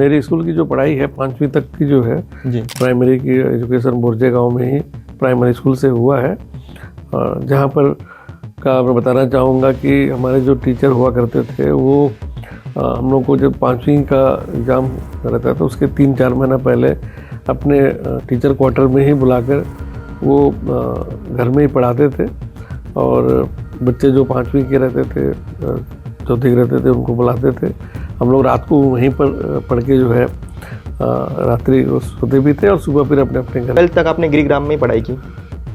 मेरी स्कूल की जो पढ़ाई है 5वीं तक की जो है जी प्राइमरी की एजुकेशन बोरजे गांव में ही प्राइमरी स्कूल से हुआ है। जहां पर का मैं बताना चाहूँगा कि हमारे जो टीचर हुआ करते थे वो हम लोग को जब 5वीं का एग्ज़ाम रहता था उसके 3-4 महीना पहले अपने टीचर क्वार्टर में ही बुलाकर वो घर में ही पढ़ाते थे और बच्चे जो 5वीं के रहते थे चौथी के रहते थे उनको बुलाते थे। हम लोग रात को वहीं पर पढ़ के जो है रात्रि सोते भी थे और सुबह फिर अपने अपने घर। 12th तक आपने गिरिग्राम में ही पढ़ाई की?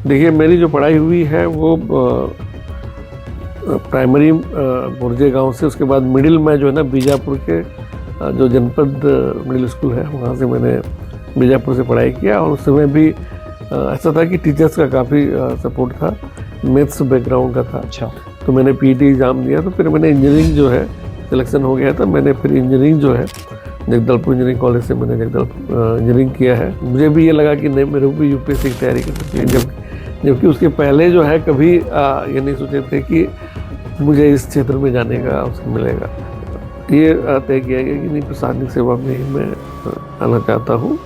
देखिए मेरी जो पढ़ाई हुई है वो प्राइमरी बोरजे गांव से, उसके बाद मिडिल में जो है ना बीजापुर के जो जनपद मिडिल स्कूल है वहाँ से मैंने बीजापुर से पढ़ाई किया। और उस समय भी ऐसा था कि टीचर्स का काफ़ी सपोर्ट था, मैथ्स बैकग्राउंड का था। अच्छा। तो मैंने पीटी एग्ज़ाम दिया तो फिर मैंने इंजीनियरिंग जो है सिलेक्शन हो गया था। मैंने फिर इंजीनियरिंग जो है जगदलपुर इंजीनियरिंग कॉलेज से मैंने इंजीनियरिंग किया है। मुझे भी ये लगा कि नहीं मेरे को भी यूपीएससी की तैयारी करनी चाहिए, जबकि उसके पहले जो है कभी ये नहीं सोचे थे कि मुझे इस क्षेत्र में जाने का अवसर मिलेगा। ये तय किया गया कि नहीं प्रशासनिक सेवा में ही मैं आना चाहता हूँ,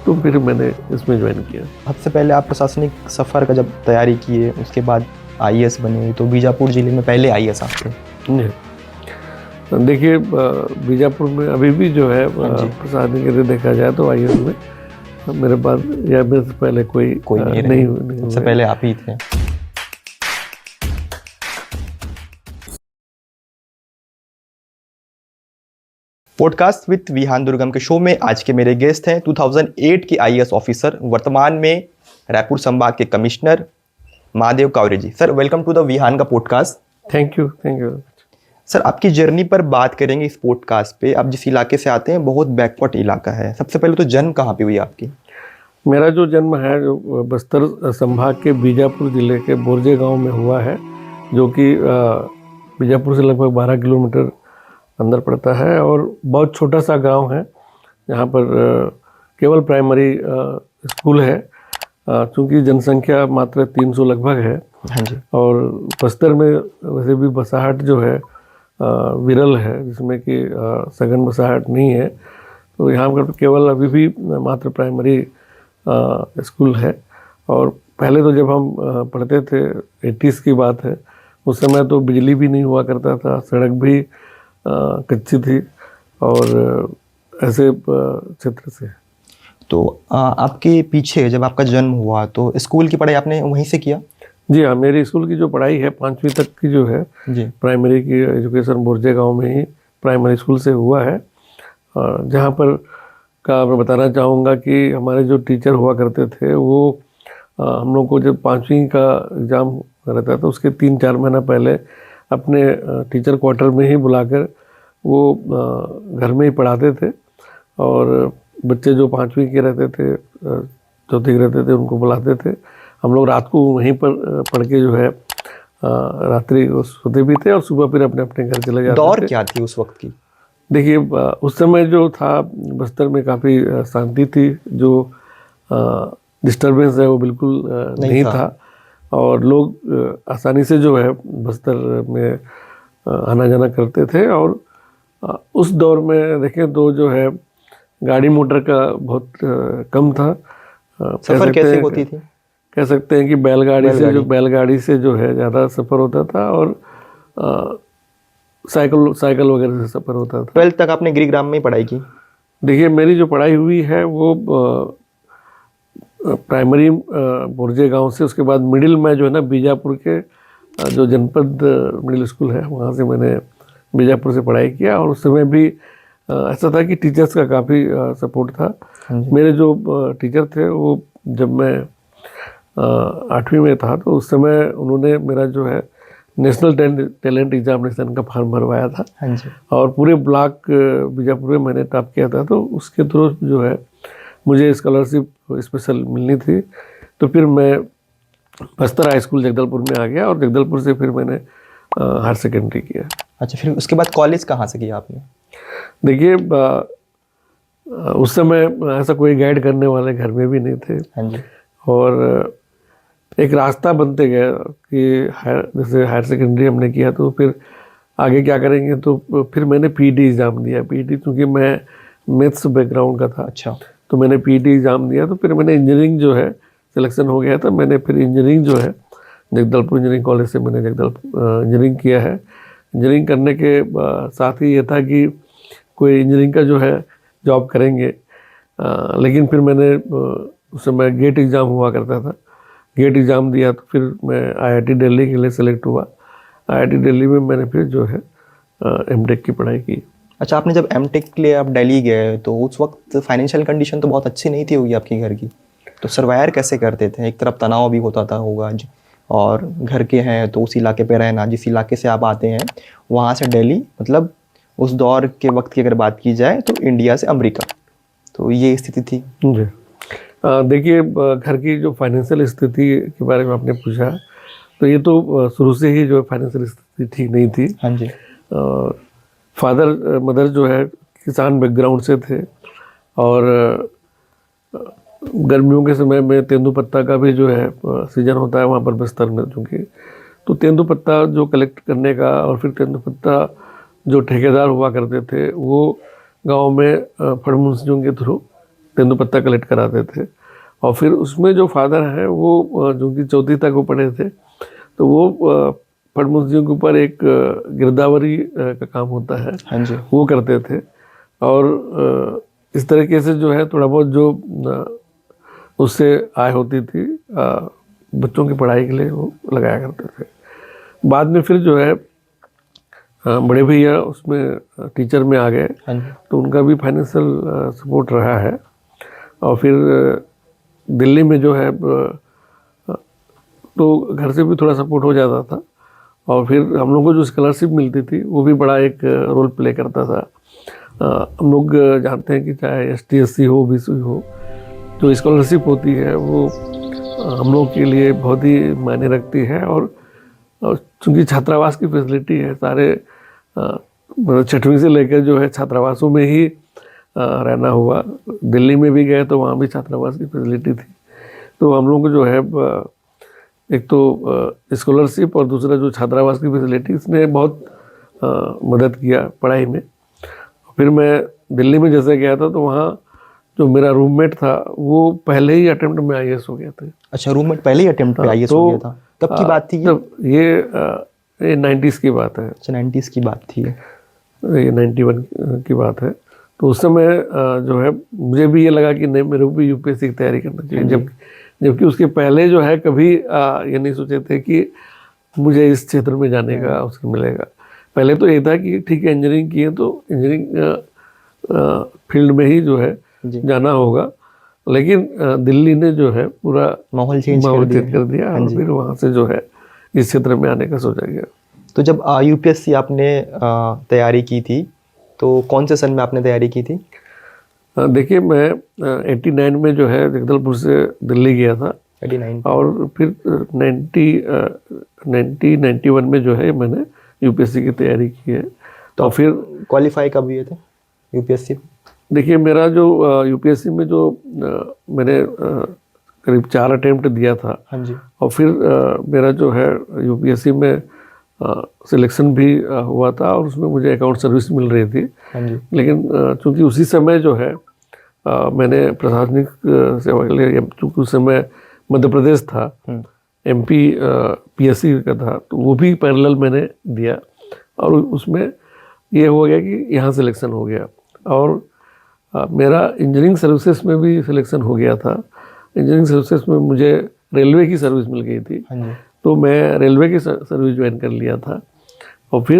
तो फिर मैंने इसमें ज्वाइन किया। सबसे पहले आप प्रशासनिक सफ़र का जब तैयारी किए उसके बाद आईएएस बने, तो बीजापुर ज़िले में पहले आईएएस आप थे। देखिए बीजापुर में अभी भी जो है प्रशासनिक यदि देखा जाए तो आईएएस में मेरे पास या मेरे से पहले कोई नहीं। सबसे पहले आप ही थे। पॉडकास्ट विद विहान दुर्गम के शो में आज के मेरे गेस्ट हैं 2008 के आईएएस ऑफिसर, वर्तमान में रायपुर संभाग के commissioner Mahadev Kaware ji. Sir welcome to the Vihan का पॉडकास्ट। थैंक यू सर आपकी जर्नी पर बात करेंगे इस पॉडकास्ट पे। आप जिस इलाके से आते हैं बहुत बैकवर्ड इलाका है। सबसे पहले तो जन्म कहाँ पे हुई आपकी? मेरा जो जन्म है जो बस्तर संभाग के बीजापुर ज़िले के बोरजे गांव में हुआ है, जो कि बीजापुर से लगभग 12 किलोमीटर अंदर पड़ता है और बहुत छोटा सा गांव है। यहाँ पर केवल प्राइमरी स्कूल है, चूँकि जनसंख्या मात्र 300 लगभग है। हाँ जी। और बस्तर में वैसे भी बसाहट जो है विरल है, जिसमें कि सघन बसाहट नहीं है। तो यहाँ पर केवल अभी भी मात्र प्राइमरी स्कूल है। और पहले तो जब हम पढ़ते थे 80s की बात है, उस समय तो बिजली भी नहीं हुआ करता था, सड़क भी कच्ची थी और ऐसे क्षेत्र से। तो आपके पीछे जब आपका जन्म हुआ तो स्कूल की पढ़ाई आपने वहीं से किया? जी हाँ, मेरी स्कूल की जो पढ़ाई है 5वीं तक की जो है जी प्राइमरी की एजुकेशन बोरजे गांव में ही प्राइमरी स्कूल से हुआ है। जहाँ पर का मैं बताना चाहूँगा कि हमारे जो टीचर हुआ करते थे वो हम लोग को जब 5वीं का एग्ज़ाम रहता था उसके 3-4 महीना पहले अपने टीचर क्वार्टर में ही बुलाकर वो घर में ही पढ़ाते थे और बच्चे जो 5वीं के रहते थे चौथी के रहते थे उनको बुलाते थे। हम लोग रात को वहीं पर पढ़ के जो है रात्रि सोते भी थे और सुबह फिर अपने अपने घर चले जाते थे। दौर क्या थी उस वक्त की? देखिए उस समय जो था बस्तर में काफ़ी शांति थी, जो डिस्टर्बेंस है वो बिल्कुल नहीं था और लोग आसानी से जो है बस्तर में आना जाना करते थे। और उस दौर में देखें तो जो है गाड़ी मोटर का बहुत कम था। सफ़र कैसे होती थी? कह सकते हैं कि बैलगाड़ी से जो है ज़्यादा सफ़र होता था और साइकिल वगैरह से सफ़र होता था। 12th तक आपने गिरिग्राम में ही पढ़ाई की? देखिए मेरी जो पढ़ाई हुई है वो प्राइमरी बोरजे गांव से, उसके बाद मिडिल में जो है ना बीजापुर के जो जनपद मिडिल स्कूल है वहाँ से मैंने बीजापुर से पढ़ाई किया। और उस समय भी ऐसा था कि टीचर्स का काफ़ी सपोर्ट था। मेरे जो टीचर थे वो जब मैं 8वीं में था तो उस समय उन्होंने मेरा जो है नेशनल टैलेंट एग्जामिनेशन का फॉर्म भरवाया था। हाँ जी। और पूरे ब्लॉक बीजापुर में मैंने टॉप किया था, तो उसके थ्रू जो है मुझे स्कॉलरशिप स्पेशल मिलनी थी। तो फिर मैं बस्तर हाई स्कूल जगदलपुर में आ गया और जगदलपुर से फिर मैंने हायर सेकेंडरी किया। अच्छा, फिर उसके बाद कॉलेज कहाँ से किया आपने? देखिए उस समय ऐसा कोई गाइड करने वाले घर में भी नहीं थे। हाँ जी। और एक रास्ता बनते गया कि जैसे हायर सेकेंडरी हमने किया तो फिर आगे क्या करेंगे, तो फिर मैंने पीटी एग्ज़ाम दिया। पीटी चूँकि मैं मैथ्स बैकग्राउंड का था। अच्छा। तो मैंने पीटी एग्ज़ाम दिया, तो फिर मैंने इंजीनियरिंग जो है सिलेक्शन हो गया था। मैंने फिर इंजीनियरिंग जो है जगदलपुर इंजीनियरिंग कॉलेज से मैंने इंजीनियरिंग किया है। इंजीनियरिंग करने के साथ ही ये था कि कोई इंजीनियरिंग का जो है जॉब करेंगे, लेकिन फिर मैंने उस समय गेट एग्ज़ाम हुआ करता था, गेट एग्ज़ाम दिया तो फिर मैं आईआईटी दिल्ली के लिए सेलेक्ट हुआ। आईआईटी दिल्ली में मैंने फिर जो है एमटेक की पढ़ाई की। अच्छा, आपने जब एमटेक के लिए आप दिल्ली गए तो उस वक्त फाइनेंशियल कंडीशन तो बहुत अच्छी नहीं थी होगी आपकी घर की, तो सर्वाइव कैसे करते थे? एक तरफ तनाव भी होता था होगा और घर के हैं तो उस इलाके पे रहना, जिस इलाके से आप आते हैं वहाँ से दिल्ली, मतलब उस दौर के वक्त की अगर बात की जाए तो इंडिया से अमेरिका, तो ये स्थिति थी। जी, देखिए, घर की जो फाइनेंशियल स्थिति के बारे में आपने पूछा, तो ये तो शुरू से ही जो फाइनेंशियल स्थिति ठीक नहीं थी। हाँ जी। फादर मदर जो है किसान बैकग्राउंड से थे, और गर्मियों के समय में तेंदुपत्ता का भी जो है सीजन होता है वहाँ पर बस्तर में, चूँकि तो तेंदुपत्ता जो कलेक्ट करने का, और फिर तेंदुपत्ता जो ठेकेदार हुआ करते थे वो गांव में फड़मुंसियों के थ्रू तेंदुपत्ता कलेक्ट कराते थे। और फिर उसमें जो फादर हैं वो जो कि चौथी तक वो पढ़े थे, तो वो फड़मुंसियों के ऊपर एक गिरदावरी का काम होता है। हाँ जी। वो करते थे, और इस तरीके से जो है थोड़ा बहुत जो उससे आय होती थी बच्चों की पढ़ाई के लिए वो लगाया करते थे। बाद में फिर जो है बड़े भैया उसमें टीचर में आ गए, हाँ जी। तो उनका भी फाइनेंशियल सपोर्ट रहा है। और फिर दिल्ली में जो है तो घर से भी थोड़ा सपोर्ट हो जाता था, और फिर हम लोग को जो स्कॉलरशिप मिलती थी वो भी बड़ा एक रोल प्ले करता था। हम लोग जानते हैं कि चाहे ST SC हो, BC हो, जो स्कॉलरशिप होती है वो हम लोग के लिए बहुत ही मायने रखती है। और चूँकि छात्रावास की फैसिलिटी है, सारे मतलब 6वीं से लेकर जो है छात्रावासों में ही रहना हुआ। दिल्ली में भी गए तो वहाँ भी छात्रावास की फैसिलिटी थी। तो हम लोग को जो है एक तो स्कॉलरशिप और दूसरा जो छात्रावास की फैसिलिटी, इसने बहुत मदद किया पढ़ाई में। फिर मैं दिल्ली में जैसे गया था तो वहाँ जो मेरा रूममेट था वो पहले ही अटेम्प्ट में IAS हो गया था। अच्छा, रूममेट पहले ही अटेम्प्ट पे IAS हो गया था? कब की बात थी ये? तब ये 90s की बात है। अच्छा, 90s की बात थी ये 91 की बात है। तो उस समय जो है मुझे भी ये लगा कि नहीं, मेरे को भी UPSC की तैयारी करना चाहिए, जबकि उसके पहले जो है कभी ये नहीं सोचे थे कि मुझे इस क्षेत्र में जाने का अवसर मिलेगा। पहले तो ये था कि ठीक है इंजीनियरिंग किए तो इंजीनियरिंग फील्ड में ही जो है जाना होगा, लेकिन दिल्ली ने जो है पूरा माहौल चेंज कर दिया और फिर वहाँ से जो है इस क्षेत्र में आने का सोचा गया। तो जब UPSC आपने तैयारी की थी तो कौन से सन में आपने तैयारी की थी? देखिए, मैं 89 में जो है जगदलपुर से दिल्ली गया था 89, और फिर 91 में जो है मैंने UPSC की तैयारी की है। तो फिर क्वालिफाई कब हुए थे UPSC? देखिए, मेरा जो UPSC में जो मैंने करीब 4 अटेम्प्ट दिया था। हाँ जी। और फिर मेरा जो है UPSC में सिलेक्शन भी हुआ था और उसमें मुझे अकाउंट सर्विस मिल रही थी। हाँ जी। लेकिन चूंकि उसी समय जो है मैंने प्रशासनिक सेवा के लिए, चूँकि उस समय मध्य प्रदेश था, MP PSC का था, तो वो भी पैरेलल मैंने दिया और उसमें ये हो गया कि यहाँ सिलेक्शन हो गया। और मेरा इंजीनियरिंग सर्विसेज में भी सिलेक्शन हो गया था। इंजीनियरिंग सर्विसेज में मुझे रेलवे की सर्विस मिल गई थी। हाँ जी। तो मैं रेलवे की सर्विस ज्वाइन कर लिया था। और फिर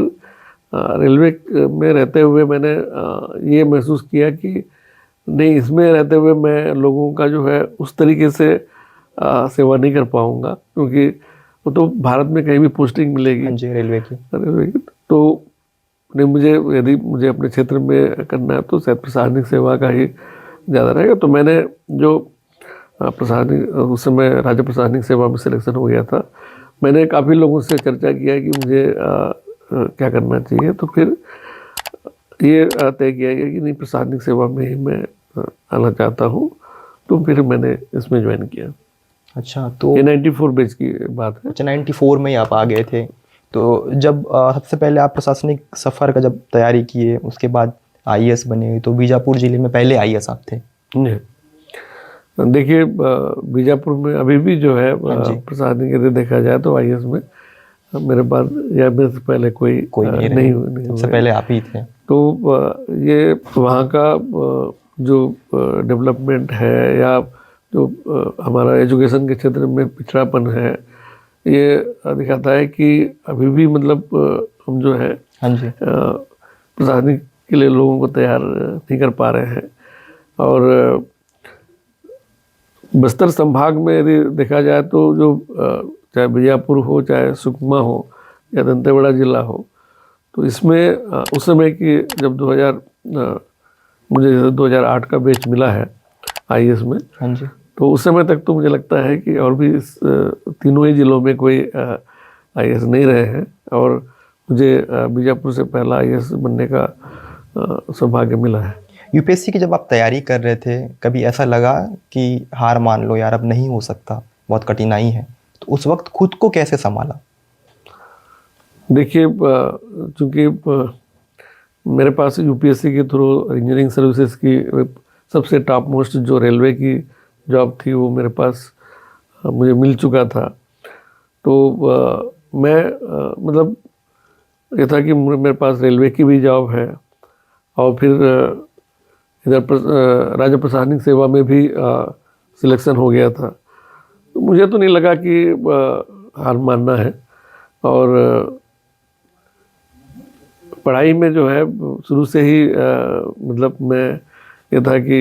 रेलवे में रहते हुए मैंने ये महसूस किया कि नहीं, इसमें रहते हुए मैं लोगों का जो है उस तरीके से सेवा नहीं कर पाऊँगा, क्योंकि वो तो भारत में कहीं भी पोस्टिंग मिलेगी। हाँ जी, रेलवे की। तो नहीं, यदि मुझे अपने क्षेत्र में करना है तो शायद प्रशासनिक सेवा का ही ज़्यादा रहेगा। तो मैंने जो प्रशासनिक, उस समय राज्य प्रशासनिक सेवा में सिलेक्शन हो गया था, मैंने काफ़ी लोगों से चर्चा किया कि मुझे क्या करना चाहिए। तो फिर ये तय किया गया कि नहीं, प्रशासनिक सेवा में ही मैं आना चाहता हूँ। तो फिर मैंने इसमें ज्वाइन किया। अच्छा, तो ये 94 बैच की बात है। अच्छा, 94 में आप आ गए थे। तो जब सबसे पहले आप प्रशासनिक सफ़र का जब तैयारी किए, उसके बाद आईएएस बने, तो बीजापुर जिले में पहले आईएएस आप थे। जी। देखिए बीजापुर में अभी भी जो है प्रशासनिक यदि देखा जाए तो आईएएस में मेरे पास या मेरे से पहले कोई नहीं सबसे पहले आप ही थे। तो ये वहाँ का जो डेवलपमेंट है या जो हमारा एजुकेशन के क्षेत्र में पिछड़ापन है, ये दिखाता है कि अभी भी मतलब हम जो है प्रशासनिक के लिए लोगों को तैयार नहीं कर पा रहे हैं। और बस्तर संभाग में यदि देखा जाए तो जो चाहे बीजापुर हो, चाहे सुकमा हो या दंतेवाड़ा जिला हो, तो इसमें उस समय की जब मुझे 2008 का बैच मिला है आईएएस में, तो उस समय तक तो मुझे लगता है कि और भी इस तीनों ही जिलों में कोई आईएएस नहीं रहे हैं, और मुझे बीजापुर से पहला आईएएस बनने का सौभाग्य मिला है। यूपीएससी की जब आप तैयारी कर रहे थे, कभी ऐसा लगा कि हार मान लो यार, अब नहीं हो सकता, बहुत कठिनाई है, तो उस वक्त खुद को कैसे संभाला? देखिए चूँकि मेरे पास यूपीएससी के थ्रू इंजीनियरिंग सर्विसेज की सबसे टॉप मोस्ट जो रेलवे की जॉब थी वो मेरे पास मुझे मिल चुका था। तो मैं मतलब ये था कि मेरे पास रेलवे की भी जॉब है और फिर इधर राज्य प्रशासनिक सेवा में भी सिलेक्शन हो गया था। तो मुझे तो नहीं लगा कि हार मानना है। और पढ़ाई में जो है शुरू से ही मतलब मैं ये था कि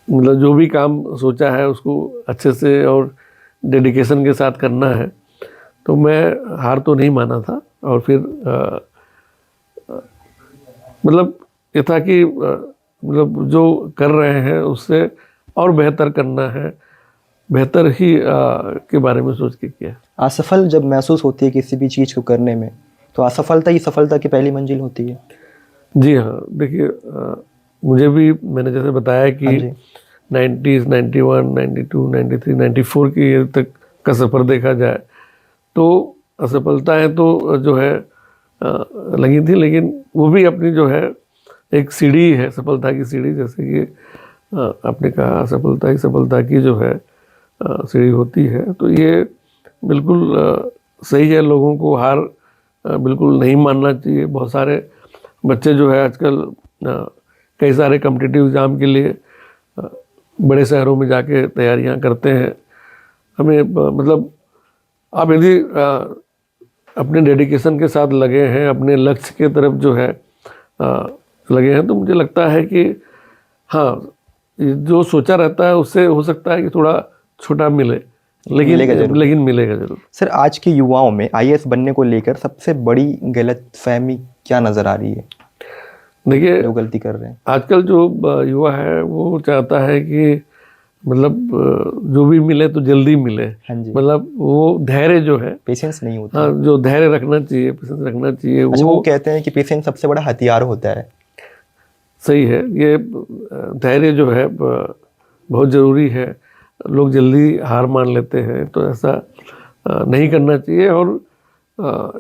मतलब जो भी काम सोचा है उसको अच्छे से और डेडिकेशन के साथ करना है, तो मैं हार तो नहीं माना था। और फिर मतलब ये था कि मतलब जो कर रहे हैं उससे और बेहतर करना है, बेहतर ही के बारे में सोच के किया। असफल जब महसूस होती है किसी भी चीज़ को करने में, तो असफलता ही सफलता की पहली मंजिल होती है। जी हाँ, देखिए मुझे भी मैंने जैसे बताया कि 90s, 91, 92, 93, 94 की तक का सफ़र देखा जाए तो असफलताएं तो जो है लगी थी, लेकिन वो भी अपनी जो है एक सीढ़ी है, सफलता की सीढ़ी। जैसे कि आपने कहा सफलता ही सफलता की जो है सीढ़ी होती है, तो ये बिल्कुल सही है। लोगों को हार बिल्कुल नहीं मानना चाहिए। बहुत सारे बच्चे जो है आजकल कई सारे कॉम्पिटिटिव एग्ज़ाम के लिए बड़े शहरों में जाके तैयारियां करते हैं। हमें मतलब आप यदि अपने डेडिकेशन के साथ लगे हैं, अपने लक्ष्य के तरफ जो है लगे हैं, तो मुझे लगता है कि हाँ, जो सोचा रहता है उससे हो सकता है कि थोड़ा छोटा मिले, लेकिन मिलेगा जरूर। सर, आज के युवाओं में आईएएस बनने को लेकर सबसे बड़ी गलतफहमी क्या नज़र आ रही है? देखिए, जो गलती कर रहे हैं आजकल जो युवा है वो चाहता है कि मतलब जो भी मिले तो जल्दी मिले। मतलब वो धैर्य जो है, पेशेंस नहीं होता। हाँ, जो धैर्य रखना चाहिए, पेशेंस रखना चाहिए। अच्छा, वो कहते हैं कि पेशेंस सबसे बड़ा हथियार होता है। सही है, ये धैर्य जो है बहुत ज़रूरी है। लोग जल्दी हार मान लेते हैं, तो ऐसा नहीं करना चाहिए। और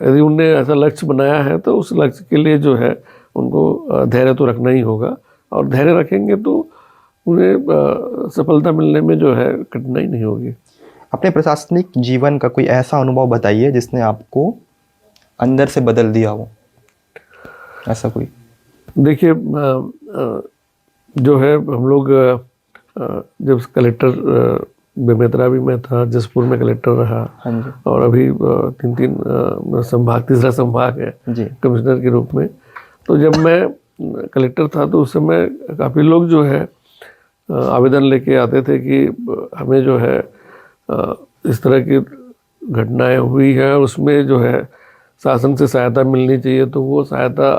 यदि उनने ऐसा लक्ष्य बनाया है तो उस लक्ष्य के लिए जो है उनको धैर्य तो रखना ही होगा, और धैर्य रखेंगे तो उन्हें सफलता मिलने में जो है कठिनाई नहीं होगी। अपने प्रशासनिक जीवन का कोई ऐसा अनुभव बताइए जिसने आपको अंदर से बदल दिया हो, ऐसा कोई। देखिए जो है हम लोग जब कलेक्टर बेमेतरा भी मैं था, जसपुर में कलेक्टर रहा, और अभी तीसरा संभाग है कमिश्नर के रूप में। तो जब मैं कलेक्टर था तो उस समय काफ़ी लोग जो है आवेदन लेके आते थे कि हमें जो है इस तरह की घटनाएं हुई हैं, उसमें जो है शासन से सहायता मिलनी चाहिए। तो वो सहायता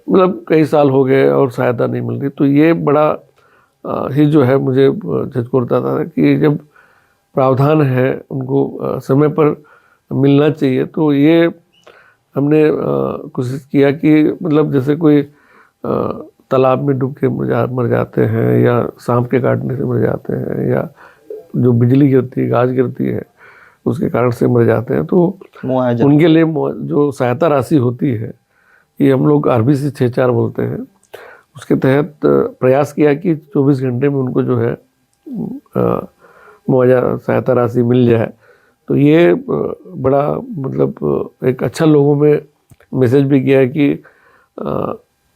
मतलब कई साल हो गए और सहायता नहीं मिल रही। तो ये बड़ा ही जो है मुझे झकझोरता था कि जब प्रावधान है उनको समय पर मिलना चाहिए। तो ये हमने कोशिश किया कि मतलब जैसे कोई तालाब में डूब के मर जाते हैं, या सांप के काटने से मर जाते हैं, या जो बिजली गिरती है, गाज गिरती है, उसके कारण से मर जाते हैं, तो उनके लिए जो सहायता राशि होती है ये हम लोग RBC 64 बोलते हैं, उसके तहत प्रयास किया कि 24 घंटे में उनको जो है मुआवजा सहायता राशि मिल जाए। तो ये बड़ा मतलब एक अच्छा लोगों में मैसेज भी गया कि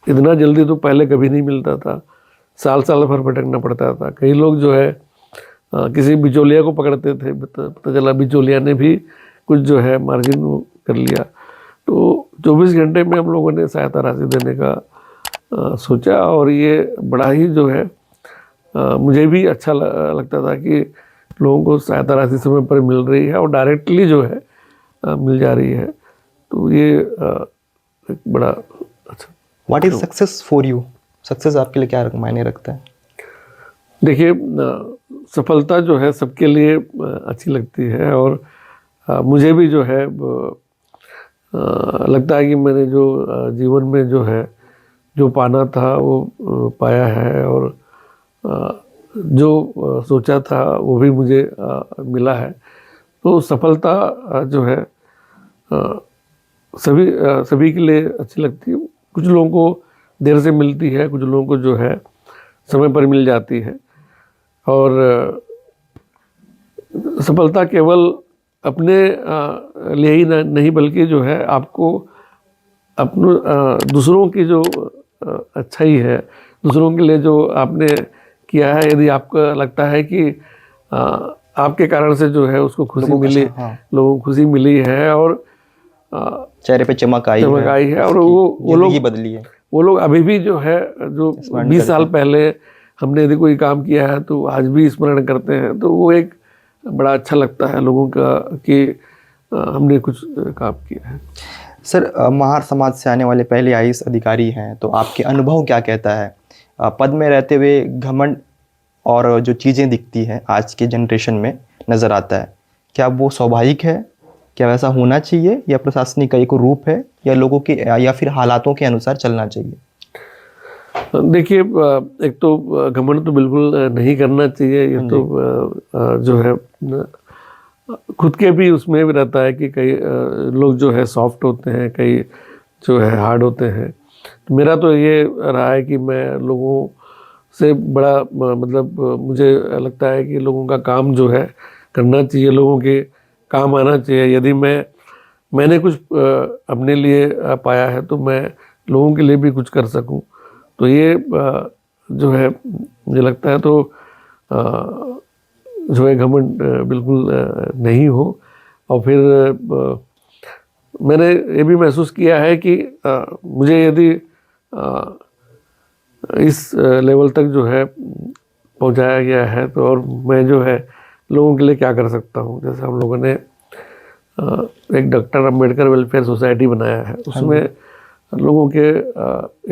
इतना जल्दी तो पहले कभी नहीं मिलता था, साल साल भर भटकना पड़ता था। कई लोग जो है किसी बिचौलिया को पकड़ते थे, पता चला बिचौलिया ने भी कुछ जो है मार्जिन कर लिया। तो 24 घंटे में हम लोगों ने सहायता राशि देने का सोचा, और ये बड़ा ही जो है मुझे भी अच्छा लगता था कि लोगों को सहायता राशि समय पर मिल रही है और डायरेक्टली जो है मिल जा रही है। तो ये एक बड़ा अच्छा। What is success for you? Success आपके लिए क्या मायने रखता है? देखिए, सफलता जो है सबके लिए अच्छी लगती है, और मुझे भी जो है लगता है कि मैंने जो जीवन में जो है जो पाना था वो पाया है, और जो सोचा था वो भी मुझे मिला है। तो सफलता जो है सभी के लिए अच्छी लगती है। कुछ लोगों को देर से मिलती है, कुछ लोगों को जो है समय पर मिल जाती है। और सफलता केवल अपने लिए ही नहीं, बल्कि जो है आपको दूसरों की जो अच्छाई है, दूसरों के लिए जो आपने किया है, यदि आपको लगता है कि आपके कारण से जो है उसको खुशी मिली, लोगों को खुशी मिली है, और चेहरे पे चमक आई है, और वो लोग बदली है, वो लोग अभी भी जो है जो 20 साल पहले हमने यदि कोई काम किया है तो आज भी स्मरण करते हैं। तो वो एक बड़ा अच्छा लगता है लोगों का कि हमने कुछ काम किया है। सर, महार समाज से आने वाले पहले आईएएस अधिकारी हैं, तो आपके अनुभव क्या कहता है? पद में रहते हुए घमंड और जो चीज़ें दिखती हैं आज के जनरेशन में नज़र आता है, क्या वो स्वाभाविक है? क्या वैसा होना चाहिए, या प्रशासनिक का एक रूप है, या लोगों के या फिर हालातों के अनुसार चलना चाहिए? देखिए, एक तो घमंड तो बिल्कुल नहीं करना चाहिए। ये तो जो है खुद के भी उसमें भी रहता है कि कई लोग जो है सॉफ्ट होते हैं, कई जो है हार्ड होते हैं। तो मेरा तो ये रहा है कि मैं लोगों से बड़ा मतलब मुझे लगता है कि लोगों का काम जो है करना चाहिए, लोगों के काम आना चाहिए। यदि मैंने कुछ अपने लिए पाया है तो मैं लोगों के लिए भी कुछ कर सकूं। तो ये जो है मुझे लगता है तो जो है घमंड बिल्कुल नहीं हो। और फिर मैंने ये भी महसूस किया है कि मुझे यदि इस लेवल तक जो है पहुंचाया गया है तो और मैं जो है लोगों के लिए क्या कर सकता हूं। जैसे हम लोगों ने एक डॉक्टर अंबेडकर वेलफेयर सोसाइटी बनाया है, उसमें लोगों के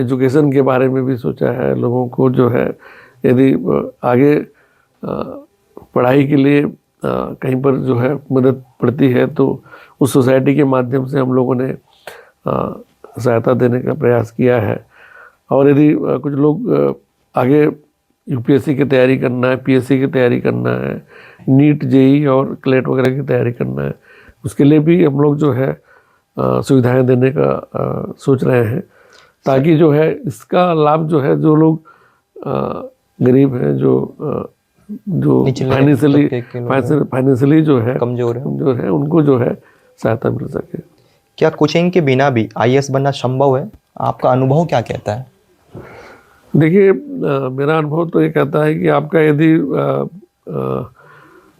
एजुकेशन के बारे में भी सोचा है। लोगों को जो है यदि आगे पढ़ाई के लिए कहीं पर जो है मदद पड़ती है तो उस सोसाइटी के माध्यम से हम लोगों ने सहायता देने का प्रयास किया है। और यदि कुछ लोग आगे यूपीएससी की तैयारी करना है, पीएससी की तैयारी करना है, नीट जेई और क्लेट वगैरह की तैयारी करना है, उसके लिए भी हम लोग जो है सुविधाएं देने का सोच रहे हैं, ताकि जो है इसका लाभ जो है जो लोग गरीब हैं, जो फाइनेंशियली जो है कमजोर है उनको जो है सहायता मिल सके। क्या कोचिंग के बिना भी आईएएस बनना संभव है? आपका अनुभव क्या कहता है? देखिए, मेरा अनुभव तो ये कहता है कि आपका यदि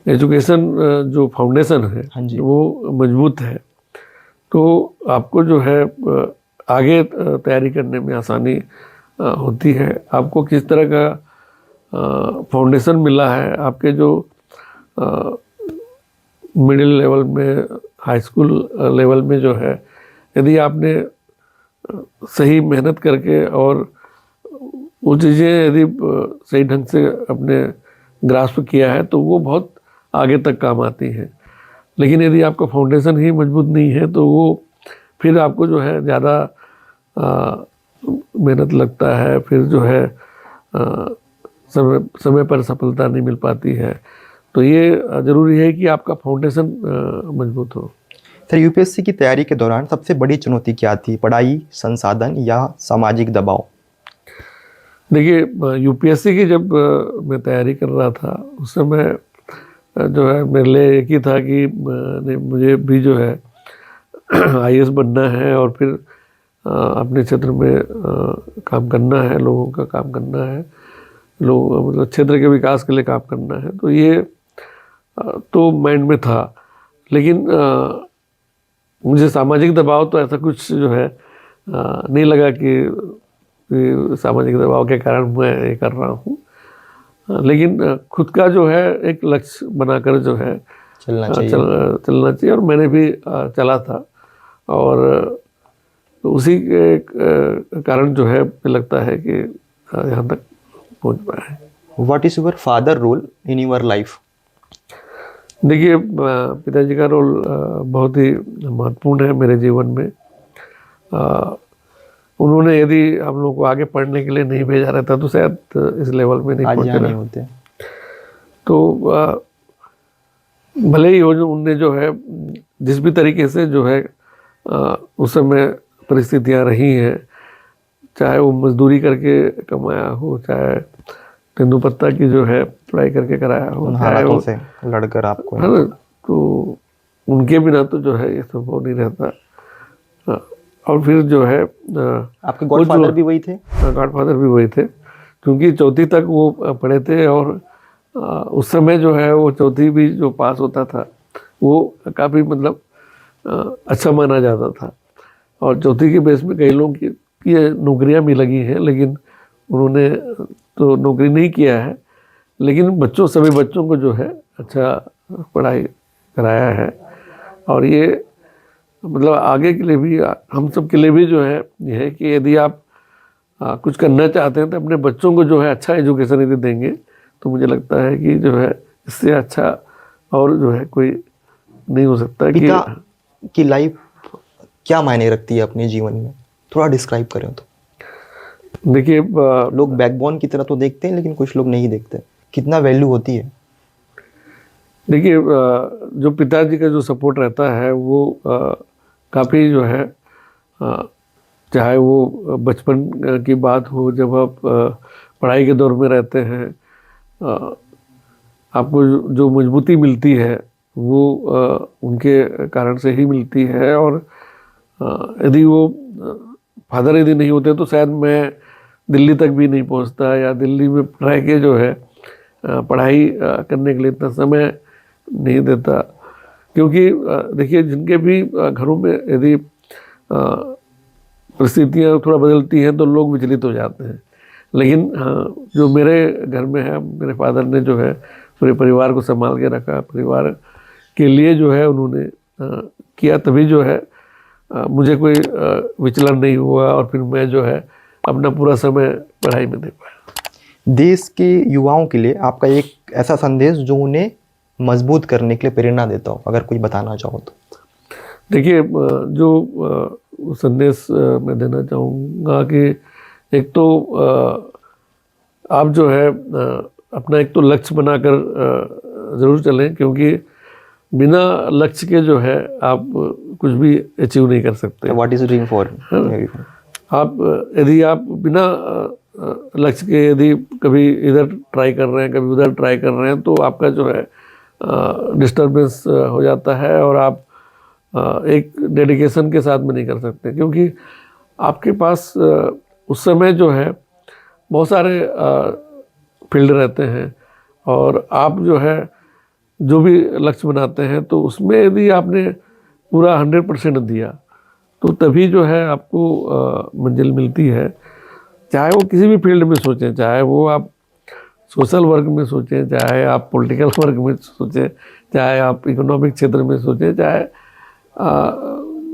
एजुकेशन जो फाउंडेशन है वो मजबूत है तो आपको जो है आगे तैयारी करने में आसानी होती है। आपको किस तरह का फाउंडेशन मिला है, आपके जो मिडिल लेवल में, हाई स्कूल लेवल में जो है, यदि आपने सही मेहनत करके और वो चीज़ें यदि सही ढंग से अपने ग्रास्प किया है तो वो बहुत आगे तक काम आती हैं। लेकिन यदि आपका फाउंडेशन ही मजबूत नहीं है तो वो फिर आपको जो है ज़्यादा मेहनत लगता है, फिर जो है समय पर सफलता नहीं मिल पाती है। तो ये ज़रूरी है कि आपका फाउंडेशन मजबूत हो। सर यूपीएससी की तैयारी के दौरान सबसे बड़ी चुनौती क्या थी, पढ़ाई, संसाधन या सामाजिक दबाव? देखिए यूपीएससी की जब मैं तैयारी कर रहा था उस समय जो है मेरे लिए एक ही था कि मुझे भी जो है आईएएस बनना है और फिर अपने क्षेत्र में काम करना है, लोगों का काम करना है, लोग मतलब क्षेत्र के विकास के लिए काम करना है। तो ये तो माइंड में था, लेकिन मुझे सामाजिक दबाव तो ऐसा कुछ जो है नहीं लगा कि सामाजिक दबाव के कारण मैं ये कर रहा हूँ। लेकिन खुद का जो है एक लक्ष्य बनाकर जो है चलना चाहिए। चलना चाहिए और मैंने भी चला था और उसी के कारण जो है मुझे लगता है कि यहाँ तक पहुँच पाया है। What is your father role in your life? देखिए पिताजी का रोल बहुत ही महत्वपूर्ण है मेरे जीवन में। उन्होंने यदि हम लोग को आगे पढ़ने के लिए नहीं भेजा रहता तो शायद इस लेवल में नहीं पहुंचे होते। तो भले ही उनने जो है जिस भी तरीके से जो है उस समय परिस्थितियां रही हैं, चाहे वो मजदूरी करके कमाया हो, चाहे तेंदुपत्ता की जो है पढ़ाई करके कराया हो, चाहे वो से लड़कर आपको है ना, तो उनके बिना तो जो है ये संभव नहीं रहता। और फिर जो है आपके गॉडफादर भी वही थे? गॉडफादर भी वही थे, क्योंकि चौथी तक वो पढ़े थे और उस समय जो है वो चौथी भी जो पास होता था वो काफ़ी मतलब अच्छा माना जाता था। और चौथी के बेस में कई लोग की नौकरियां भी लगी हैं, लेकिन उन्होंने तो नौकरी नहीं किया है, लेकिन सभी बच्चों को जो है अच्छा पढ़ाई कराया है। और ये मतलब आगे के लिए भी, हम सब के लिए भी जो है ये है कि यदि आप कुछ करना चाहते हैं तो अपने बच्चों को जो है अच्छा एजुकेशन यदि देंगे तो मुझे लगता है कि जो है इससे अच्छा और जो है कोई नहीं हो सकता। पिता की लाइफ क्या मायने रखती है अपने जीवन में, थोड़ा डिस्क्राइब करें तो। देखिए लोग बैकबोन की तरह तो देखते हैं, लेकिन कुछ लोग नहीं देखते, कितना वैल्यू होती है? देखिए जो पिताजी का जो सपोर्ट रहता है वो काफ़ी जो है चाहे वो बचपन की बात हो, जब आप पढ़ाई के दौर में रहते हैं, आपको जो मजबूती मिलती है वो उनके कारण से ही मिलती है। और यदि वो फादर यदि नहीं होते तो शायद मैं दिल्ली तक भी नहीं पहुंचता, या दिल्ली में रह के जो है पढ़ाई करने के लिए इतना समय नहीं देता। क्योंकि देखिए जिनके भी घरों में यदि परिस्थितियाँ थोड़ा बदलती हैं तो लोग विचलित हो जाते हैं, लेकिन जो मेरे घर में है, मेरे फादर ने जो है पूरे परिवार को संभाल के रखा, परिवार के लिए जो है उन्होंने किया, तभी जो है मुझे कोई विचलन नहीं हुआ और फिर मैं जो है अपना पूरा समय पढ़ाई में दे पाया। देश के युवाओं के लिए आपका एक ऐसा संदेश जो उन्हें मजबूत करने के लिए प्रेरणा देता हो, अगर कोई बताना चाहो तो। देखिए जो संदेश मैं देना चाहूँगा कि एक तो आप जो है अपना एक तो लक्ष्य बनाकर ज़रूर चलें, क्योंकि बिना लक्ष्य के जो है आप कुछ भी अचीव नहीं कर सकते। What is dream for? आप यदि आप बिना लक्ष्य के यदि कभी इधर ट्राई कर रहे हैं, कभी उधर ट्राई कर रहे हैं, तो आपका जो है डिस्टर्बेंस हो जाता है और आप एक डेडिकेशन के साथ में नहीं कर सकते, क्योंकि आपके पास उस समय जो है बहुत सारे फील्ड रहते हैं और आप जो है जो भी लक्ष्य बनाते हैं तो उसमें यदि आपने पूरा 100% दिया तो तभी जो है आपको मंजिल मिलती है। चाहे वो किसी भी फील्ड में सोचें, चाहे वो आप सोशल वर्क में सोचें, चाहे आप पॉलिटिकल वर्क में सोचें, चाहे आप इकोनॉमिक क्षेत्र में सोचें, चाहे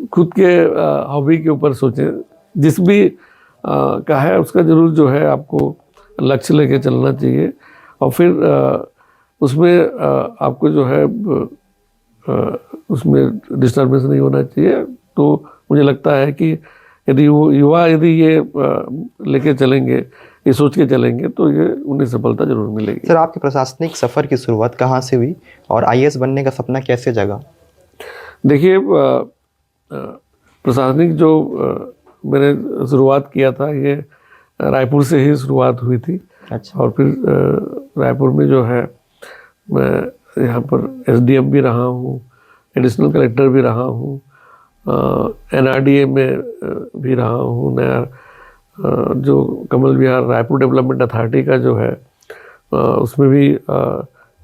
खुद के हॉबी के ऊपर सोचें, जिस भी का है उसका जरूर जो है आपको लक्ष्य लेके चलना चाहिए। और फिर उसमें आपको जो है उसमें डिस्टर्बेंस नहीं होना चाहिए। तो मुझे लगता है कि यदि वो युवा यदि ये लेके चलेंगे, ये सोच के चलेंगे, तो ये उन्हें सफलता जरूर मिलेगी। सर आपके प्रशासनिक सफ़र की शुरुआत कहाँ से हुई और आईएएस बनने का सपना कैसे जगा? देखिए प्रशासनिक जो मैंने शुरुआत किया था, ये रायपुर से ही शुरुआत हुई थी। अच्छा। और फिर रायपुर में जो है मैं यहाँ पर एसडीएम भी रहा हूँ, एडिशनल कलेक्टर भी रहा हूँ, एनआरडीए में भी रहा हूँ। नया जो कमल विहार रायपुर डेवलपमेंट अथॉरिटी का जो है उसमें भी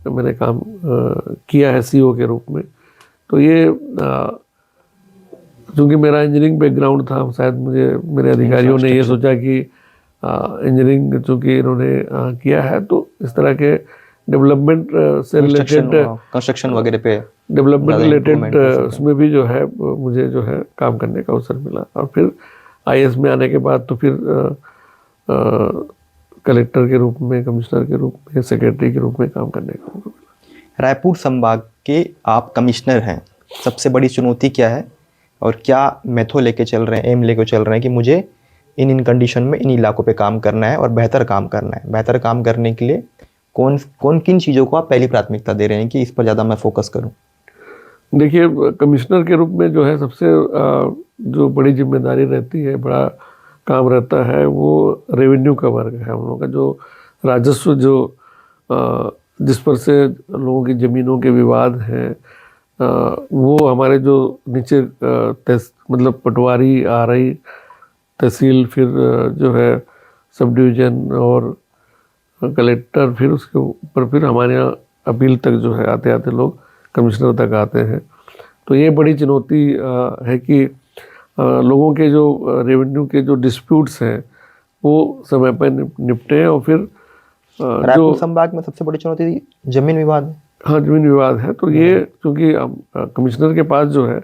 मैंने काम किया है सीईओ के रूप में। तो ये चूँकि मेरा इंजीनियरिंग बैकग्राउंड था, शायद मुझे मेरे अधिकारियों ने ये सोचा कि इंजीनियरिंग चूँकि इन्होंने किया है तो इस तरह के डेवलपमेंट से रिलेटेड, कंस्ट्रक्शन वगैरह पे डेवलपमेंट ज़्यादा रिलेटेड improvement कर सकते उसमें भी जो है मुझे जो है काम करने का अवसर मिला। और फिर आईएएस में आने के बाद तो फिर कलेक्टर के रूप में, कमिश्नर के रूप में, सेक्रेटरी के रूप में काम करने का मौका मिला। रायपुर संभाग के आप कमिश्नर हैं, सबसे बड़ी चुनौती क्या है और क्या मेथड लेके चल रहे हैं, एम लेके चल रहे हैं कि मुझे इन कंडीशन में इन इलाकों पे काम करना है और बेहतर काम करना है? बेहतर काम करने के लिए कौन किन चीज़ों को आप पहली प्राथमिकता दे रहे हैं कि इस पर ज़्यादा मैं फोकस करूं? देखिए कमिश्नर के रूप में जो है सबसे जो बड़ी जिम्मेदारी रहती है, बड़ा काम रहता है, वो रेवेन्यू का वर्ग है। हम लोगों का जो राजस्व जो जिस पर से लोगों की ज़मीनों के विवाद हैं, वो हमारे जो नीचे मतलब पटवारी आ रही तहसील, फिर जो है सब डिवीज़न और कलेक्टर, फिर उसके ऊपर फिर हमारे यहाँ अपील तक जो है आते आते लोग कमिश्नर तक आते हैं। तो ये बड़ी चुनौती है कि लोगों के जो रेवेन्यू के जो डिस्प्यूट्स हैं वो समय पर निपटे। और फिर रायपुर संभाग में सबसे बड़ी चुनौती जमीन विवाद है। हाँ, जमीन विवाद है। तो ये क्योंकि कमिश्नर के पास जो है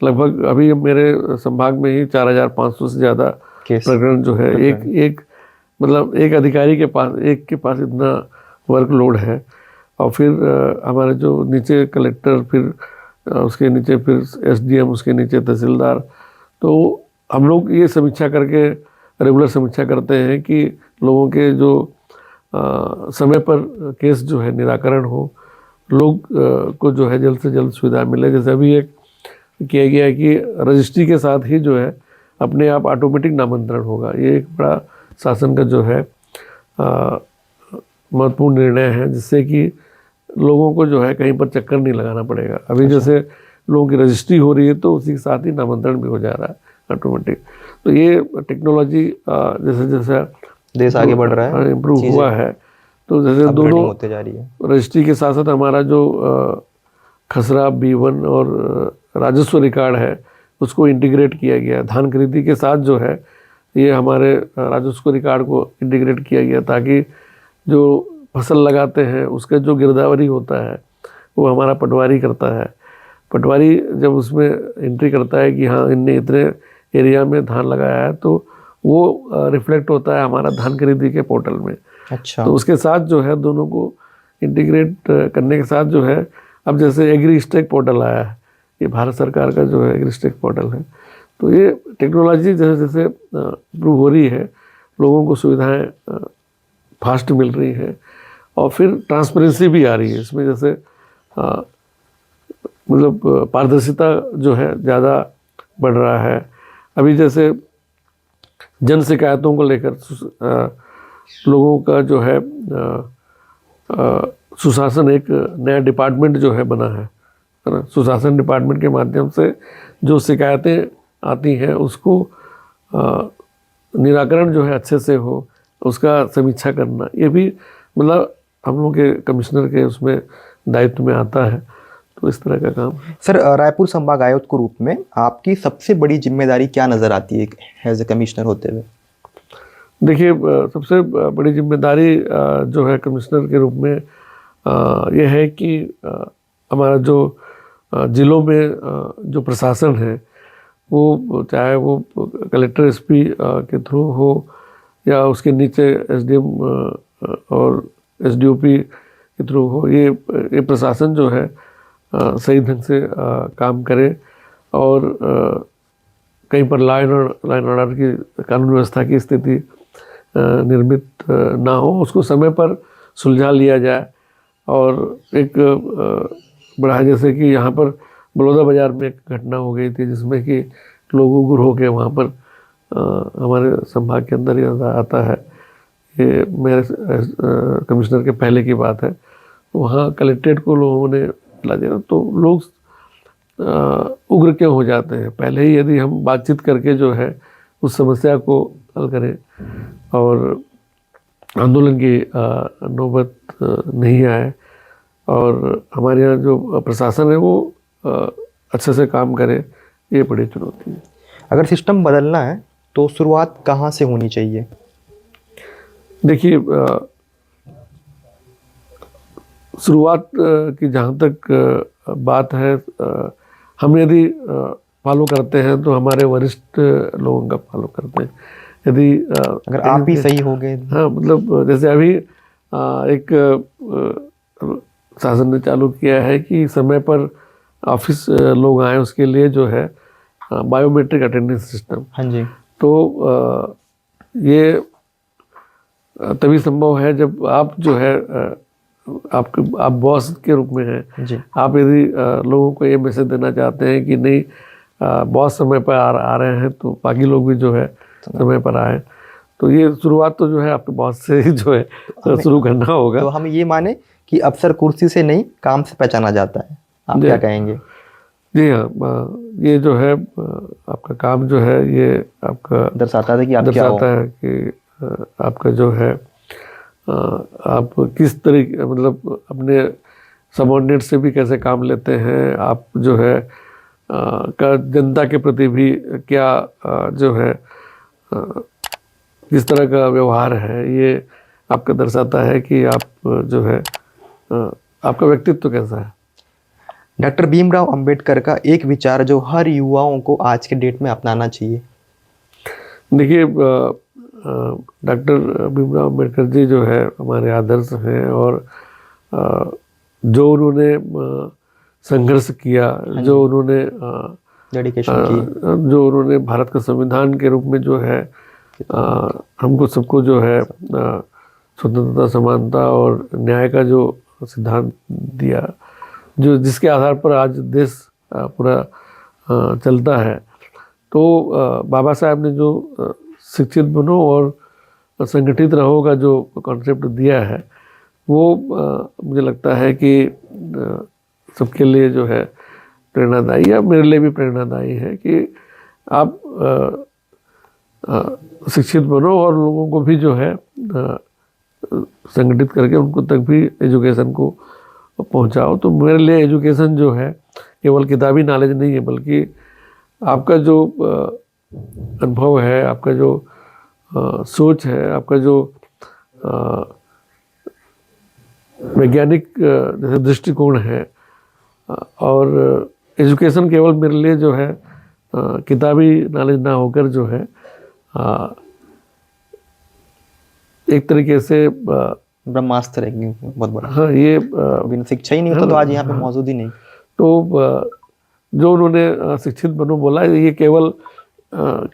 लगभग अभी मेरे संभाग में ही 4500 से ज़्यादा प्रकरण जो है एक मतलब एक अधिकारी के पास इतना वर्कलोड है। और फिर हमारे जो नीचे कलेक्टर, फिर उसके नीचे फिर एसडीएम, उसके नीचे तहसीलदार। तो हम लोग ये समीक्षा करके रेगुलर समीक्षा करते हैं कि लोगों के जो समय पर केस जो है निराकरण हो, लोग को जो है जल्द से जल्द सुविधा मिले। जैसे अभी एक किया गया है कि रजिस्ट्री के साथ ही जो है अपने आप ऑटोमेटिक नामांतरण होगा। ये एक बड़ा शासन का जो है महत्वपूर्ण निर्णय है, जिससे कि लोगों को जो है कहीं पर चक्कर नहीं लगाना पड़ेगा। अभी जैसे लोगों की रजिस्ट्री हो रही है तो उसी के साथ ही नामांतरण भी हो जा रहा है ऑटोमेटिक। तो ये टेक्नोलॉजी जैसे जैसे देश आगे बढ़ रहा है, इम्प्रूव हुआ है, तो जैसे दोनों होते जा रही है। रजिस्ट्री के साथ साथ हमारा जो खसरा B1 और राजस्व रिकॉर्ड है उसको इंटीग्रेट किया गया। धान खरीदी के साथ जो है ये हमारे राजस्व रिकॉर्ड को इंटीग्रेट किया गया, ताकि जो फसल लगाते हैं उसका जो गिरदावरी होता है वो हमारा पटवारी करता है। पटवारी जब उसमें एंट्री करता है कि हाँ इनने इतने एरिया में धान लगाया है, तो वो रिफ्लेक्ट होता है हमारा धान खरीदी के पोर्टल में। अच्छा। तो उसके साथ जो है दोनों को इंटीग्रेट करने के साथ जो है अब जैसे एग्रीस्टेक पोर्टल आया है, ये भारत सरकार का जो है एग्रीस्टेक पोर्टल है। तो ये टेक्नोलॉजी जैसे जैसे इम्प्रूव हो रही है, लोगों को सुविधाएं फास्ट मिल रही हैं और फिर ट्रांसपेरेंसी भी आ रही है इसमें। जैसे मतलब पारदर्शिता जो है ज़्यादा बढ़ रहा है। अभी जैसे जन शिकायतों को लेकर लोगों का जो है सुशासन एक नया डिपार्टमेंट जो है बना है ना। सुशासन डिपार्टमेंट के माध्यम से जो शिकायतें आती हैं उसको निराकरण जो है अच्छे से हो, उसका समीक्षा करना, ये भी मतलब हम लोग के कमिश्नर के उसमें दायित्व में आता है। तो इस तरह का काम है। सर, रायपुर संभाग आयुक्त के रूप में आपकी सबसे बड़ी जिम्मेदारी क्या नज़र आती है एज ए कमिश्नर होते हुए? देखिए सबसे बड़ी जिम्मेदारी जो है कमिश्नर के रूप में ये है कि हमारा जो ज़िलों में जो प्रशासन है वो चाहे वो कलेक्टर एसपी के थ्रू हो या उसके नीचे एसडीएम और एसडीओपी के थ्रू हो, ये प्रशासन जो है सही ढंग से काम करे और कहीं पर लाइन ऑर्डर की, कानून व्यवस्था की स्थिति निर्मित ना हो, उसको समय पर सुलझा लिया जाए। और एक बड़ा जैसे कि यहाँ पर बलौदा बाज़ार में एक घटना हो गई थी जिसमें कि लोग उग्र होकर वहाँ पर हमारे संभाग के अंदर ही आता है, ये मेरे कमिश्नर के पहले की बात है। वहाँ कलेक्ट्रेट को लोगों ने ला दिया, तो लोग उग्र क्यों हो जाते हैं? पहले ही यदि हम बातचीत करके जो है उस समस्या को हल करें और आंदोलन की नौबत नहीं आए और हमारे यहाँ जो प्रशासन है वो अच्छे से काम करे, ये बड़ी चुनौती है। अगर सिस्टम बदलना है तो शुरुआत कहाँ से होनी चाहिए? देखिए, शुरुआत की जहाँ तक बात है, हम यदि फॉलो करते हैं तो हमारे वरिष्ठ लोगों का फॉलो करते हैं। यदि अगर आप ही सही हो गए, हाँ, मतलब जैसे अभी एक शासन ने चालू किया है कि समय पर ऑफिस लोग आए, उसके लिए जो है बायोमेट्रिक अटेंडेंस सिस्टम। हाँ जी। तो ये तभी संभव है जब आप जो है आप बॉस के रूप में हैं जी। आप यदि लोगों को ये मैसेज देना चाहते हैं कि नहीं, बॉस समय पर आ रहे हैं तो बाकी लोग भी जो है समय पर आए, तो ये शुरुआत तो जो है आपके बॉस से ही जो है शुरू करना होगा। तो हम ये माने कि अफसर कुर्सी से नहीं काम से पहचाना जाता है, आप क्या कहेंगे? जी हाँ, ये जो है आपका काम जो है ये आपका दर्शाता है कि आप क्या हो। दर्शाता है कि आपका जो है आप किस तरीके, मतलब अपने सबॉर्डिनेट से भी कैसे काम लेते हैं, आप जो है का जनता के प्रति भी क्या जो है किस तरह का व्यवहार है, ये आपका दर्शाता है कि आप जो है आपका व्यक्तित्व कैसा है। डॉक्टर भीमराव अंबेडकर का एक विचार जो हर युवाओं को आज के डेट में अपनाना चाहिए। देखिए, डॉक्टर भीमराव अंबेडकर जी जो है हमारे आदर्श हैं और जो उन्होंने संघर्ष किया, जो उन्होंने डेडिकेशन की, जो उन्होंने भारत का संविधान के रूप में जो है हमको सबको जो है स्वतंत्रता, समानता और न्याय का जो सिद्धांत दिया, जो जिसके आधार पर आज देश पूरा चलता है। तो बाबा साहब ने जो शिक्षित बनो और संगठित रहो का जो कॉन्सेप्ट दिया है वो मुझे लगता है कि सबके लिए जो है प्रेरणादायी है, मेरे लिए भी प्रेरणादायी है कि आप शिक्षित बनो और लोगों को भी जो है संगठित करके उनको तक भी एजुकेशन को पहुंचाओ। तो मेरे लिए एजुकेशन जो है केवल किताबी नॉलेज नहीं है, बल्कि आपका जो अनुभव है, आपका जो सोच है, आपका जो वैज्ञानिक जैसे दृष्टिकोण है, और एजुकेशन केवल मेरे लिए जो है किताबी नॉलेज ना होकर जो है एक तरीके से ब्रह्मास्त्र है बहुत बड़ा। हाँ, ये बिना शिक्षा ही नहीं होता तो आज यहाँ पे मौजूद ही नहीं। तो जो उन्होंने शिक्षित बनो बोला, ये केवल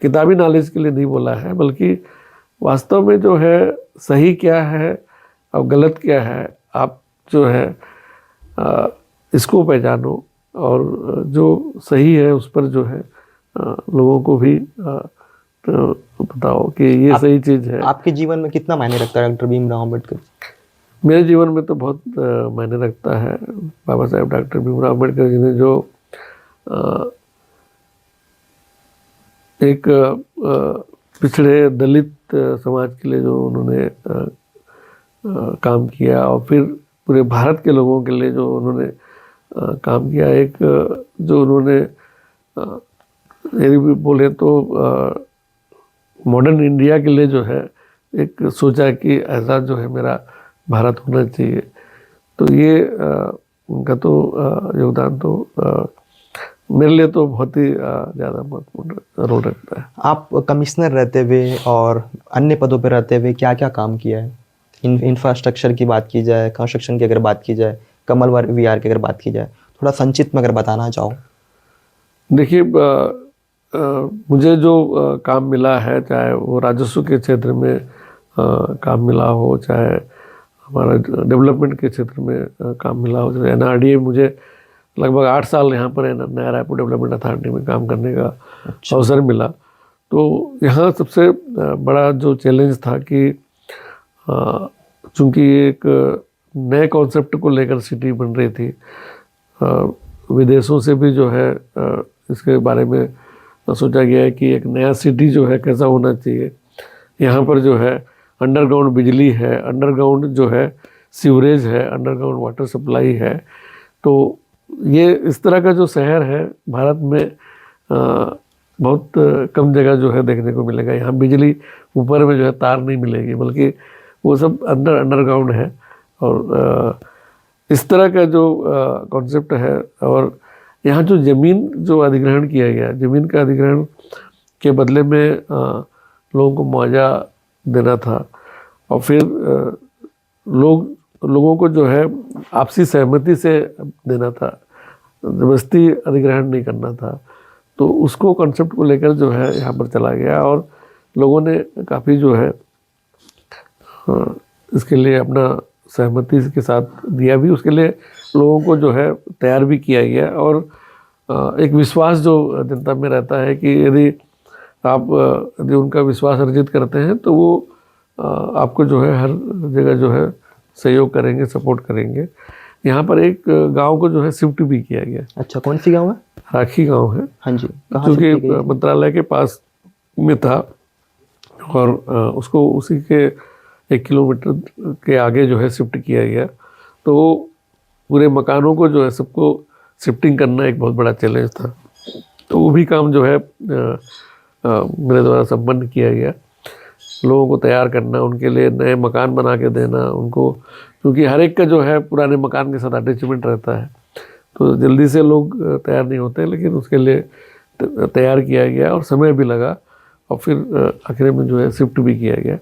किताबी नॉलेज के लिए नहीं बोला है, बल्कि वास्तव में जो है सही क्या है और गलत क्या है, आप जो है इसको पहचानो और जो सही है उस पर जो है लोगों को भी बताओ कि ये सही चीज़ है। आपके जीवन में कितना मायने रखता है डॉक्टर भीमराव अम्बेडकर? मेरे जीवन में तो बहुत मायने रखता है। बाबा साहेब डॉक्टर भीमराव अम्बेडकर जी ने जो एक पिछड़े दलित समाज के लिए जो उन्होंने काम किया और फिर पूरे भारत के लोगों के लिए जो उन्होंने काम किया, एक जो उन्होंने यदि भी बोले तो मॉडर्न इंडिया के लिए जो है एक सोचा कि ऐसा जो है मेरा भारत होना चाहिए। तो ये उनका तो योगदान तो मेरे लिए तो बहुत ही ज़्यादा महत्वपूर्ण रोल रखता है। आप कमिश्नर रहते हुए और अन्य पदों पर रहते हुए क्या क्या काम किया है? इंफ्रास्ट्रक्चर की बात की जाए, कंस्ट्रक्शन की अगर बात की जाए, कमल विहार की अगर बात की जाए, थोड़ा संक्षिप्त में अगर बताना चाहो। देखिए, मुझे जो काम मिला है, चाहे वो राजस्व के क्षेत्र में काम मिला हो, चाहे हमारा डेवलपमेंट के क्षेत्र में काम मिला हो, जैसे NRDA मुझे लगभग 8 साल यहाँ पर नया रायपुर डेवलपमेंट अथॉरिटी में काम करने का अवसर मिला। तो यहाँ सबसे बड़ा जो चैलेंज था कि चूँकि एक नए कॉन्सेप्ट को लेकर सिटी बन रही थी, विदेशों से भी जो है इसके बारे में सोचा गया है कि एक नया सिटी जो है कैसा होना चाहिए। यहाँ पर जो है अंडरग्राउंड बिजली है, अंडरग्राउंड जो है सीवरेज है, अंडरग्राउंड वाटर सप्लाई है। तो ये इस तरह का जो शहर है भारत में बहुत कम जगह जो है देखने को मिलेगा। यहाँ बिजली ऊपर में जो है तार नहीं मिलेगी, बल्कि वो सब अंडरग्राउंड है। और इस तरह का जो कॉन्सेप्ट है, और यहाँ जो ज़मीन जो अधिग्रहण किया गया, ज़मीन का अधिग्रहण के बदले में लोगों को मुआवजा देना था, और फिर लोगों को जो है आपसी सहमति से देना था, ज़बरदस्ती अधिग्रहण नहीं करना था। तो उसको कॉन्सेप्ट को लेकर जो है यहाँ पर चला गया, और लोगों ने काफ़ी जो है इसके लिए अपना सहमति के साथ दिया भी। उसके लिए लोगों को जो है तैयार भी किया गया, और एक विश्वास जो जनता में रहता है कि यदि आप यदि उनका विश्वास अर्जित करते हैं तो वो आपको जो है हर जगह जो है सहयोग करेंगे, सपोर्ट करेंगे। यहाँ पर एक गांव को जो है शिफ्ट भी किया गया। अच्छा, कौन सी गांव है? राखी गांव है। हाँ जी, क्योंकि मंत्रालय के पास में था, और उसको उसी के 1 किलोमीटर के आगे जो है शिफ्ट किया गया। तो पूरे मकानों को जो है सबको शिफ्टिंग करना एक बहुत बड़ा चैलेंज था। तो वो भी काम जो है मेरे द्वारा संपन्न किया गया। लोगों को तैयार करना, उनके लिए नए मकान बना के देना उनको, क्योंकि हर एक का जो है पुराने मकान के साथ अटैचमेंट रहता है, तो जल्दी से लोग तैयार नहीं होते। लेकिन उसके लिए तैयार किया गया और समय भी लगा, और फिर आखिर में जो है शिफ्ट भी किया गया।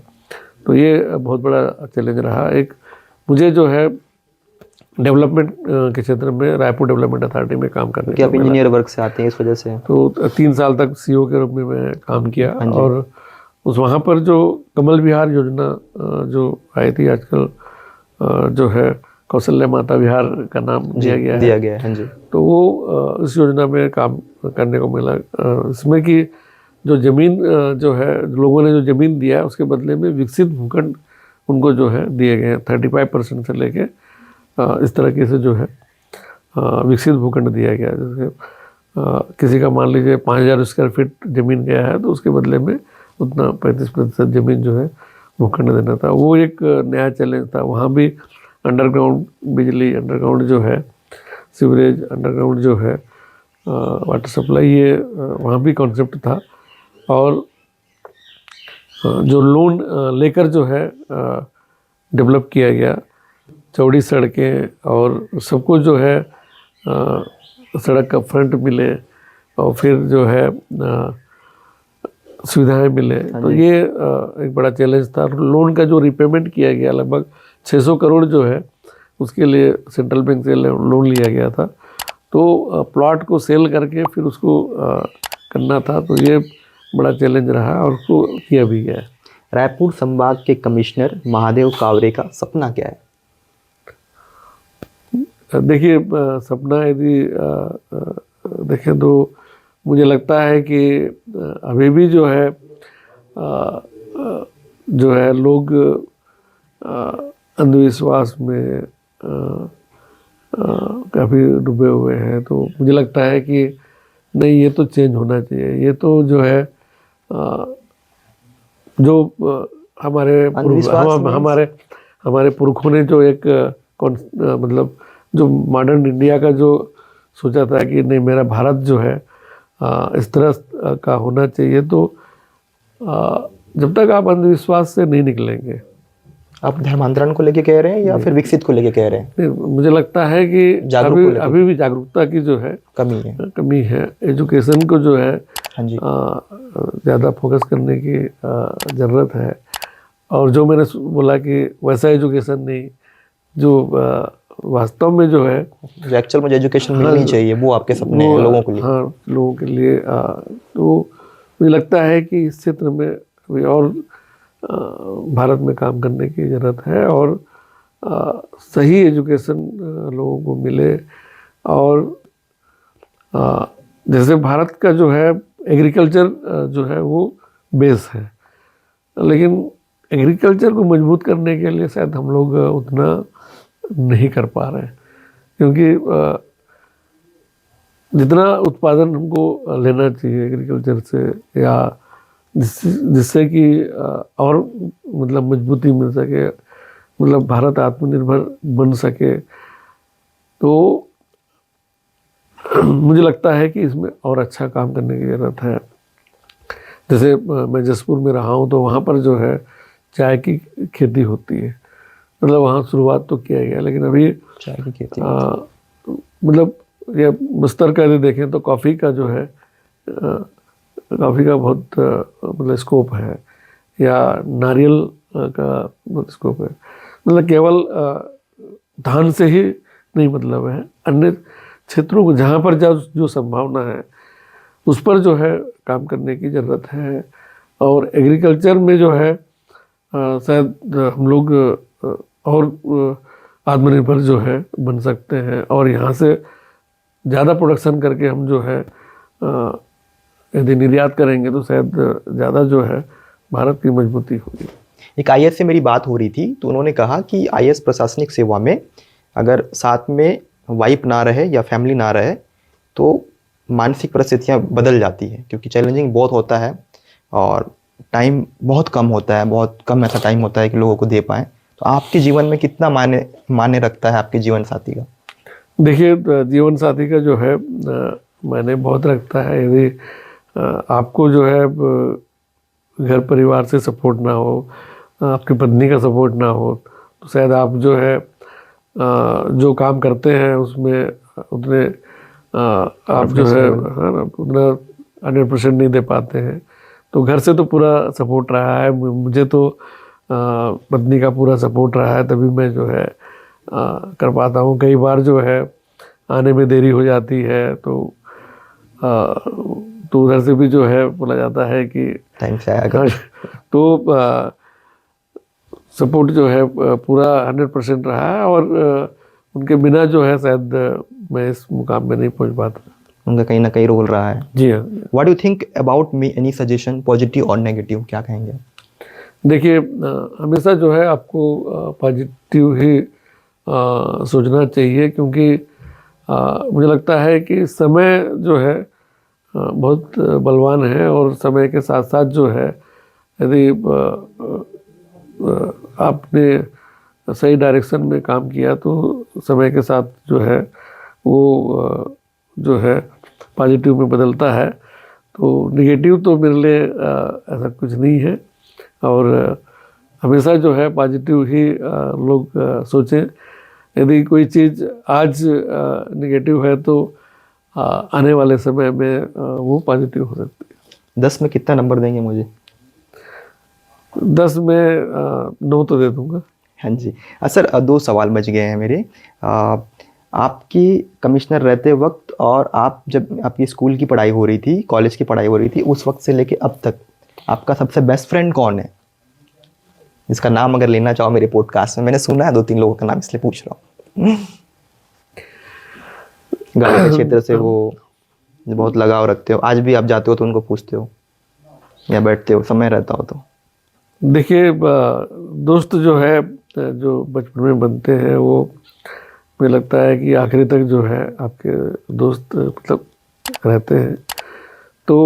तो ये बहुत बड़ा चैलेंज रहा। एक मुझे जो है डेवलपमेंट के क्षेत्र में रायपुर डेवलपमेंट अथॉरिटी में काम करने कि आप इंजीनियर वर्क से आते हैं, इस वजह से। तो 3 साल तक सीईओ के रूप में मैं काम किया, और उस वहाँ पर जो कमल विहार योजना जो आई थी, आजकल जो है कौशल्या माता विहार का नाम दिया गया है। हाँ जी। तो वो इस योजना में काम करने को मिला। इसमें कि जो ज़मीन जो है लोगों ने जो ज़मीन दिया उसके बदले में विकसित भूखंड उनको जो है दिए गए हैं। 35% से लेके इस तरीके से जो है विकसित भूखंड दिया गया। जैसे किसी का मान लीजिए 5000 स्क्वायर फीट ज़मीन गया है, तो उसके बदले में उतना 35% ज़मीन जो है भूखंड देना था। वो एक नया चैलेंज था। वहाँ भी अंडरग्राउंड बिजली, अंडरग्राउंड जो है सीवरेज, अंडरग्राउंड जो है वाटर सप्लाई, ये वहाँ भी कॉन्सेप्ट था। और जो लोन लेकर जो है डेवलप किया गया, चौड़ी सड़कें, और सबको जो है सड़क का फ्रंट मिले, और फिर जो है सुविधाएं मिले। तो ये एक बड़ा चैलेंज था। लोन का जो रिपेमेंट किया गया लगभग 600 करोड़ जो है, उसके लिए सेंट्रल बैंक से लोन लिया गया था। तो प्लॉट को सेल करके फिर उसको करना था। तो ये बड़ा चैलेंज रहा, और उसको किया भी गया है। रायपुर संभाग के कमिश्नर महादेव कावरे का सपना क्या है? देखिए, सपना यदि देखें तो मुझे लगता है कि अभी भी जो है लोग अंधविश्वास में काफ़ी डूबे हुए हैं। तो मुझे लगता है कि नहीं, ये तो चेंज होना चाहिए। ये तो जो है जो हमारे पुरखों ने जो एक मतलब जो मॉडर्न इंडिया का जो सोचा था कि नहीं, मेरा भारत जो है इस तरह का होना चाहिए। तो जब तक आप अंधविश्वास से नहीं निकलेंगे। आप धर्मांतरण को लेके कह रहे हैं या फिर विकसित को लेके कह रहे हैं? नहीं, मुझे लगता है कि अभी भी जागरूकता की जो है कमी है। एजुकेशन को जो है ज़्यादा फोकस करने की ज़रूरत है। और जो मैंने बोला कि वैसा एजुकेशन नहीं, जो वास्तव में जो है एक्चुअल में एजुकेशन मिलनी चाहिए, वो आपके सपने हैं लोगों के लिए। हाँ, लोगों के लिए। तो मुझे लगता है कि इस क्षेत्र में अभी और भारत में काम करने की ज़रूरत है, और सही एजुकेशन लोगों को मिले। और जैसे भारत का जो है एग्रीकल्चर जो है वो बेस है, लेकिन एग्रीकल्चर को मजबूत करने के लिए शायद हम लोग उतना नहीं कर पा रहे हैं, क्योंकि जितना उत्पादन हमको लेना चाहिए एग्रीकल्चर से, या जिससे कि और मतलब मजबूती मिल सके, मतलब भारत आत्मनिर्भर बन सके, तो मुझे लगता है कि इसमें और अच्छा काम करने की ज़रूरत है। जैसे मैं जसपुर में रहा हूँ, तो वहाँ पर जो है चाय की खेती होती है, मतलब वहाँ शुरुआत तो किया गया, लेकिन अभी चाय की खेती मतलब ये बस्तर का यदि देखें तो कॉफ़ी का जो है कॉफ़ी का बहुत मतलब स्कोप है, या नारियल का स्कोप है। मतलब केवल धान से ही नहीं मतलब है, अन्य क्षेत्रों को जहाँ पर जो संभावना है उस पर जो है काम करने की ज़रूरत है। और एग्रीकल्चर में जो है शायद हम लोग और आत्मनिर्भर जो है बन सकते हैं, और यहाँ से ज़्यादा प्रोडक्शन करके हम जो है यदि निर्यात करेंगे तो शायद ज़्यादा जो है भारत की मजबूती होगी। एक आईएएस से मेरी बात हो रही थी, तो उन्होंने कहा कि आईएएस प्रशासनिक सेवा में अगर साथ में वाइफ ना रहे या फैमिली ना रहे तो मानसिक परिस्थितियाँ बदल जाती है, क्योंकि चैलेंजिंग बहुत होता है और टाइम बहुत कम होता है, बहुत कम ऐसा टाइम होता है कि लोगों को दे पाएँ। तो आपके जीवन में कितना मायने रखता है आपके जीवन साथी का? देखिए, जीवन साथी का जो है मायने बहुत रखता है। यदि आपको जो है घर परिवार से सपोर्ट ना हो, आपकी पत्नी का सपोर्ट ना हो, तो शायद आप जो है जो काम करते हैं उसमें उतने आप जो है ना उतना 100% नहीं दे पाते हैं। तो घर से तो पूरा सपोर्ट रहा है, मुझे तो पत्नी का पूरा सपोर्ट रहा है, तभी मैं जो है कर पाता हूँ। कई बार जो है आने में देरी हो जाती है, तो उधर से भी जो है बोला जाता है कि टाइम से आया कर। तो सपोर्ट जो है पूरा 100% रहा है, और उनके बिना जो है शायद मैं इस मुकाम में नहीं पहुंच पाता। उनका कहीं ना कहीं रोल रहा है। जी हाँ। What do you think about me? Any suggestion, positive और नेगेटिव, क्या कहेंगे? देखिए, हमेशा जो है आपको पॉजिटिव ही सोचना चाहिए, क्योंकि मुझे लगता है कि समय जो है बहुत बलवान है, और समय के साथ साथ जो है यदि आपने सही डायरेक्शन में काम किया तो समय के साथ जो है वो जो है पॉजिटिव में बदलता है। तो नेगेटिव तो मेरे लिए ऐसा कुछ नहीं है, और हमेशा जो है पॉजिटिव ही लोग सोचें। यदि कोई चीज़ आज नेगेटिव है तो आने वाले समय में वो पॉजिटिव हो सकती है। 10 में कितना नंबर देंगे मुझे? 10 में 9 तो दे दूंगा। हाँ जी। सर, 2 सवाल बच गए हैं मेरे। आपकी कमिश्नर रहते वक्त और आप जब आपकी स्कूल की पढ़ाई हो रही थी, कॉलेज की पढ़ाई हो रही थी, उस वक्त से लेके अब तक आपका सबसे बेस्ट फ्रेंड कौन है, जिसका नाम अगर लेना चाहो मेरे पॉडकास्ट में? मैंने सुना है 2-3 लोगों का नाम, इसलिए पूछ रहा हूँ। गाँव के क्षेत्र से वो बहुत लगाव रखते हो, आज भी आप जाते हो तो उनको पूछते हो या बैठते हो समय रहता हो तो? देखिए, दोस्त जो है जो बचपन में बनते हैं वो मुझे लगता है कि आखिरी तक जो है आपके दोस्त मतलब रहते हैं। तो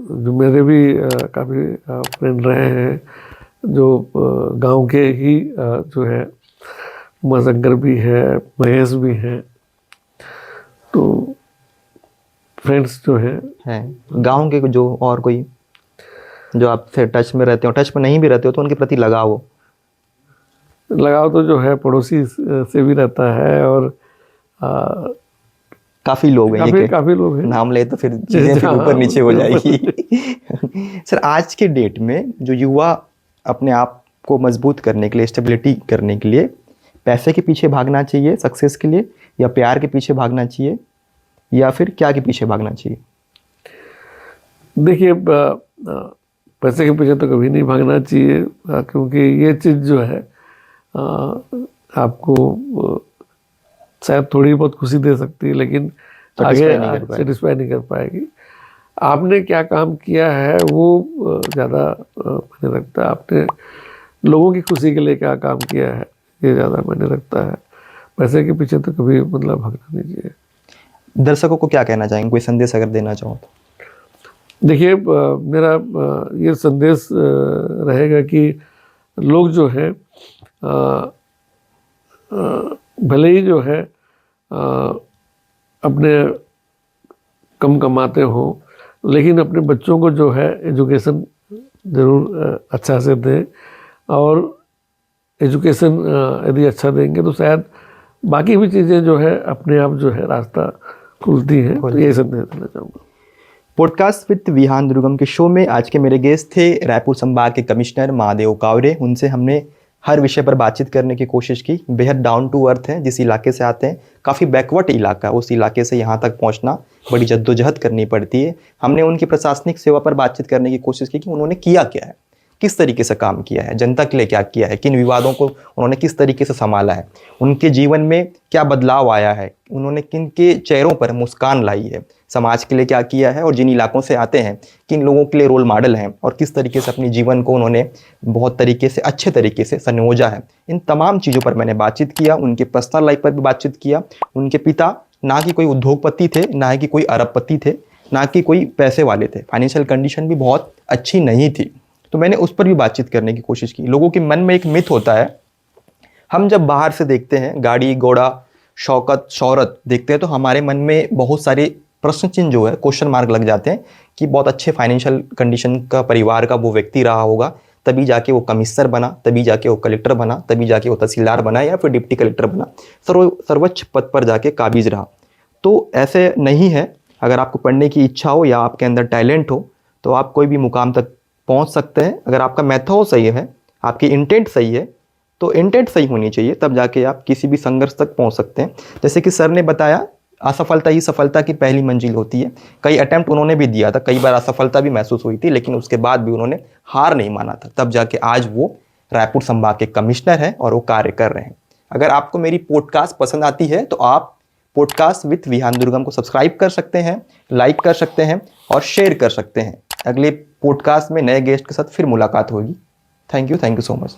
जो मेरे भी काफ़ी फ्रेंड रहे हैं जो गांव के ही जो है, उमाशंकर भी है, महेश भी हैं, तो फ्रेंड्स जो हैं गांव के जो और कोई जो आपसे टच में रहते हो, टच में नहीं भी रहते हो तो उनके प्रति लगाव तो जो है पड़ोसी से भी रहता है, और काफ़ी लोग हैं। काफ़ी लोग हैं, नाम ले तो फिर चीज़ें फिर ऊपर नीचे हो जाएगी। सर, आज के डेट में जो युवा अपने आप को मजबूत करने के लिए, स्टेबिलिटी करने के लिए पैसे के पीछे भागना चाहिए सक्सेस के लिए, या प्यार के पीछे भागना चाहिए, या फिर क्या के पीछे भागना चाहिए? देखिए, पैसे के पीछे तो कभी नहीं भागना चाहिए, क्योंकि ये चीज़ जो है आपको शायद थोड़ी बहुत खुशी दे सकती है, लेकिन Satisfy नहीं कर पाएगी। सेटिस्फाई नहीं कर पाएगी। आपने क्या काम किया है वो ज़्यादा मायने रखता है। आपने लोगों की खुशी के लिए क्या काम किया है ये ज़्यादा मायने रखता है। पैसे के पीछे तो कभी मतलब भागना नहीं चाहिए। दर्शकों को क्या कहना चाहेंगे, कोई संदेश अगर देना चाहो तो? देखिए मेरा ये संदेश रहेगा कि लोग जो है भले ही जो है अपने कम कमाते हो लेकिन अपने बच्चों को जो है एजुकेशन ज़रूर अच्छा से दें। और एजुकेशन यदि अच्छा देंगे तो शायद बाकी भी चीज़ें जो है अपने आप जो है रास्ता खुलती हैं। तो ये संदेश देना चाहूँगा। पॉडकास्ट विद विहान दुर्गम के शो में आज के मेरे गेस्ट थे रायपुर संभाग के कमिश्नर महादेव कावरे। उनसे हमने हर विषय पर बातचीत करने की कोशिश की। बेहद डाउन टू अर्थ हैं, जिस इलाके से आते हैं काफ़ी बैकवर्ड इलाका, उस इलाके से यहाँ तक पहुँचना बड़ी जद्दोजहद करनी पड़ती है। हमने उनकी प्रशासनिक सेवा पर बातचीत करने की कोशिश की कि उन्होंने किया क्या है, किस तरीके से काम किया है, जनता के लिए क्या किया है, किन विवादों को उन्होंने किस तरीके से संभाला है, उनके जीवन में क्या बदलाव आया है, उन्होंने किन के चेहरों पर मुस्कान लाई है, समाज के लिए क्या किया है और जिन इलाकों से आते हैं किन लोगों के लिए रोल मॉडल हैं और किस तरीके से अपने जीवन को उन्होंने बहुत तरीके से अच्छे तरीके से संयोजा है। इन तमाम चीज़ों पर मैंने बातचीत किया। उनके पर्सनल लाइफ पर भी बातचीत किया। उनके पिता ना कि कोई उद्योगपति थे, ना कि कोई अरबपति थे, ना कि कोई पैसे वाले थे, फाइनेंशियल कंडीशन भी बहुत अच्छी नहीं थी। तो मैंने उस पर भी बातचीत करने की कोशिश की। लोगों के मन में एक मिथ होता है, हम जब बाहर से देखते हैं गाड़ी घोड़ा शौकत शौहरत देखते हैं तो हमारे मन में बहुत सारे प्रश्न चिन्ह जो है क्वेश्चन मार्क लग जाते हैं कि बहुत अच्छे फाइनेंशियल कंडीशन का परिवार का वो व्यक्ति रहा होगा, तभी जाके वो कमिश्नर बना, तभी जाके वो कलेक्टर बना, तभी जाके वो तहसीलदार बना या फिर डिप्टी कलेक्टर बना, सर्वोच्च पद पर जाके काबिज रहा। तो ऐसे नहीं है। अगर आपको पढ़ने की इच्छा हो या आपके अंदर टैलेंट हो तो आप कोई भी मुकाम तक पहुंच सकते हैं। अगर आपका मेथड सही है, आपकी इंटेंट सही है, तो इंटेंट सही होनी चाहिए, तब जाके आप किसी भी संघर्ष तक पहुंच सकते हैं। जैसे कि सर ने बताया, असफलता ही सफलता की पहली मंजिल होती है। कई अटेम्प्ट उन्होंने भी दिया था, कई बार असफलता भी महसूस हुई थी, लेकिन उसके बाद भी उन्होंने हार नहीं माना था, तब जाके आज वो रायपुर संभाग के कमिश्नर हैं और वो कार्य कर रहे हैं। अगर आपको मेरी पॉडकास्ट पसंद आती है तो आप पॉडकास्ट विद विहान दुर्गम को सब्सक्राइब कर सकते हैं, लाइक कर सकते हैं और शेयर कर सकते हैं। अगले पॉडकास्ट में नए गेस्ट के साथ फिर मुलाकात होगी। Thank you so much.